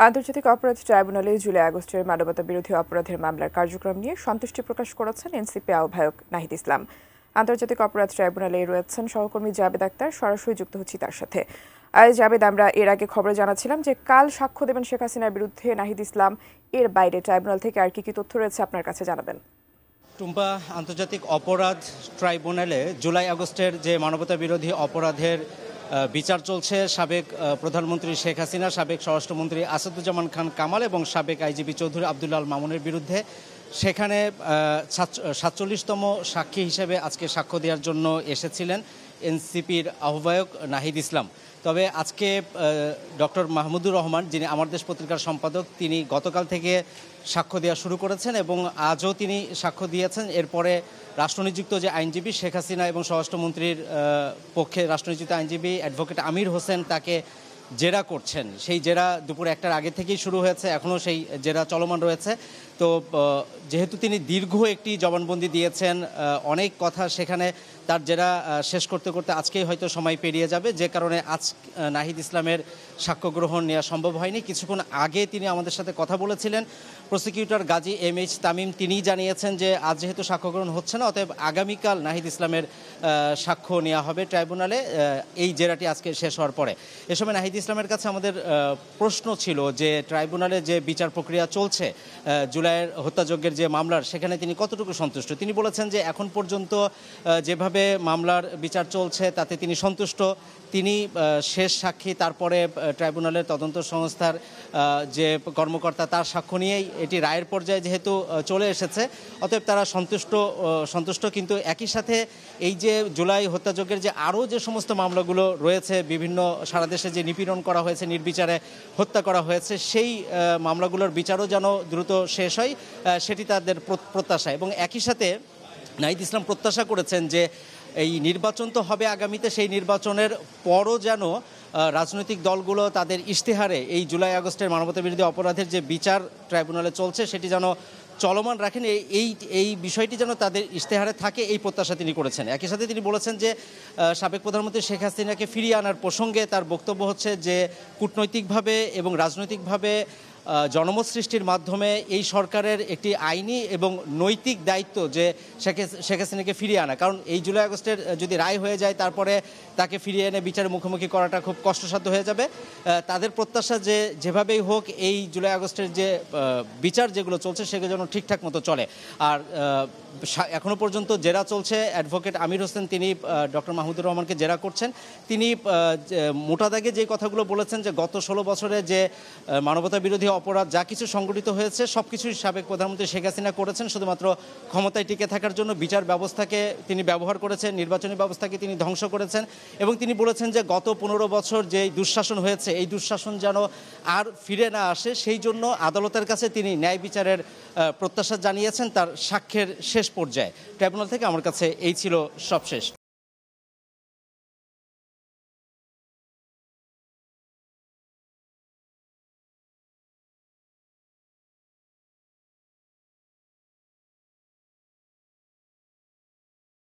আন্তর্জাতিক অপরাধ ট্রাইব্যুনালে জুলাই আগস্টের মানবতাবিরোধী অপরাধের মামলার কার্যক্রম নিয়ে সন্তুষ্টি প্রকাশ করেছেন এনসিপি আহ্বায়ক নাহিদ ইসলাম। আন্তর্জাতিক অপরাধ ট্রাইব্যুনালে রয়েছেন সহকর্মী জাবেদ আক্তার, সরাসরি যুক্ত হচ্ছি তার সাথে। জাবেদ, আমরা এর আগে খবরে জানাচ্ছিলাম যে কাল সাক্ষ্য দেবেন শেখ হাসিনার বিরুদ্ধে নাহিদ ইসলাম। এর বাইরে ট্রাইব্যুনাল থেকে আর কি কি তথ্য রয়েছে আপনার কাছে জানাবেন? টুম্পা, আন্তর্জাতিক অপরাধ ট্রাইব্যুনালে জুলাই আগস্টের যে মানবতাবিরোধী অপরাধের বিচার চলছে সাবেক প্রধানমন্ত্রী শেখ হাসিনা, সাবেক স্বরাষ্ট্রমন্ত্রী আসাদুজ্জামান খান কামাল এবং সাবেক আইজিপি চৌধুরী আবদুল্লাহ আল মামুনের বিরুদ্ধে, সেখানে 47তম সাক্ষী হিসেবে আজকে সাক্ষ্য দেওয়ার জন্য এসেছিলেন এনসিপির আহ্বায়ক নাহিদ ইসলাম। তবে আজকে ডক্টর মাহমুদুর রহমান, যিনি আমার দেশ পত্রিকার সম্পাদক, তিনি গতকাল থেকে সাক্ষ্য দেওয়া শুরু করেছেন এবং আজও তিনি সাক্ষ্য দিয়েছেন। এরপরে রাষ্ট্রনিযুক্ত যে আইনজীবী শেখ হাসিনা এবং স্বরাষ্ট্রমন্ত্রীর পক্ষে রাষ্ট্রনিযুক্ত আইনজীবী অ্যাডভোকেট আমির হোসেন তাকে জেরা করছেন। সেই জেরা দুপুর 1টার আগে থেকেই শুরু হয়েছে, এখনও সেই জেরা চলমান রয়েছে। তো যেহেতু তিনি দীর্ঘ একটি জবানবন্দি দিয়েছেন, অনেক কথা সেখানে তার জেরা শেষ করতে করতে আজকেই হয়তো সময় পেরিয়ে যাবে, যে কারণে আজ নাহিদ ইসলামের সাক্ষ্য গ্রহণ নেওয়া সম্ভব হয়নি। কিছুক্ষণ আগে তিনি আমাদের সাথে কথা বলেছিলেন প্রসিকিউটর গাজী এম.এইচ. তামিম। তিনিই জানিয়েছেন যে আজ যেহেতু সাক্ষ্য গ্রহণ হচ্ছে না, অতএব আগামীকাল নাহিদ ইসলামের সাক্ষ্য নেওয়া হবে ট্রাইব্যুনালে, এই জেরাটি আজকে শেষ হওয়ার পরে। এ সময় নাহিদ ইসলামের কাছে আমাদের প্রশ্ন ছিল যে ট্রাইব্যুনালে যে বিচার প্রক্রিয়া চলছে জুলাইয়ের হত্যাযজ্ঞের যে মামলার, সেখানে তিনি কতটুকু সন্তুষ্ট। তিনি বলেছেন যে এখন পর্যন্ত যেভাবে মামলার বিচার চলছে তাতে তিনি সন্তুষ্ট। তিনি শেষ সাক্ষী, তারপরে ট্রাইব্যুনালের তদন্ত সংস্থার যে কর্মকর্তা, তার সাক্ষ্য নিয়েই এটি রায়ের পর্যায়ে যেহেতু চলে এসেছে, অতএব তারা সন্তুষ্ট। কিন্তু একই সাথে এই যে জুলাই হত্যাযজ্ঞের যে আরও যে সমস্ত মামলাগুলো রয়েছে, বিভিন্ন সারা দেশে যে নিপীড়ন করা হয়েছে, নির্বিচারে হত্যা করা হয়েছে, সেই মামলাগুলোর বিচারও যেন দ্রুত শেষ হয়, সেটি তাদের প্রত্যাশা। এবং একই সাথে নাহিদ ইসলাম প্রত্যাশা করেছেন যে এই নির্বাচন তো হবে আগামীতে, সেই নির্বাচনের পরও যেন রাজনৈতিক দলগুলো তাদের ইশতেহারে এই জুলাই আগস্টের মানবতাবিরোধী অপরাধের যে বিচার ট্রাইব্যুনালে চলছে সেটি যেন চলমান রাখেন, এই বিষয়টি যেন তাদের ইশতেহারে থাকে, এই প্রত্যাশা তিনি করেছেন। একই সাথে তিনি বলেছেন যে সাবেক প্রধানমন্ত্রী শেখ হাসিনাকে ফিরিয়ে আনার প্রসঙ্গে তার বক্তব্য হচ্ছে যে কূটনৈতিকভাবে এবং রাজনৈতিকভাবে জনমত সৃষ্টির মাধ্যমে এই সরকারের একটি আইনি এবং নৈতিক দায়িত্ব যে শেখ হাসিনাকে ফিরিয়ে আনা। কারণ এই জুলাই আগস্টের যদি রায় হয়ে যায়, তারপরে তাকে ফিরিয়ে এনে বিচারের মুখোমুখি করাটা খুব কষ্টসাধ্য হয়ে যাবে। তাদের প্রত্যাশা যে যেভাবেই হোক এই জুলাই আগস্টের যে বিচার যেগুলো চলছে সেগুলো যেন ঠিকঠাক মতো চলে। আর এখনও পর্যন্ত জেরা চলছে। অ্যাডভোকেট আমির হোসেন, তিনি ডক্টর মাহমুদুর রহমানকে জেরা করছেন। তিনি মোটা দাগে যে কথাগুলো বলেছেন যে গত 16 বছরে যে মানবতা বিরোধী অপরাধ যা কিছু সংগঠিত হয়েছে সব কিছুই সাবেক প্রধানমন্ত্রী শেখ হাসিনা করেছেন, শুধুমাত্র ক্ষমতায় টিকে থাকার জন্য। বিচার ব্যবস্থাকে তিনি ব্যবহার করেছেন, নির্বাচনী ব্যবস্থাকে তিনি ধ্বংস করেছেন। এবং তিনি বলেছেন যে গত 15 বছর যে দুঃশাসন হয়েছে, এই দুঃশাসন যেন আর ফিরে না আসে, সেই জন্য আদালতের কাছে তিনি ন্যায় বিচারের প্রত্যাশা জানিয়েছেন তার সাক্ষ্যের শেষ পর্যায়ে। ট্রাইব্যুনাল থেকে আমার কাছে এই ছিল সবশেষ।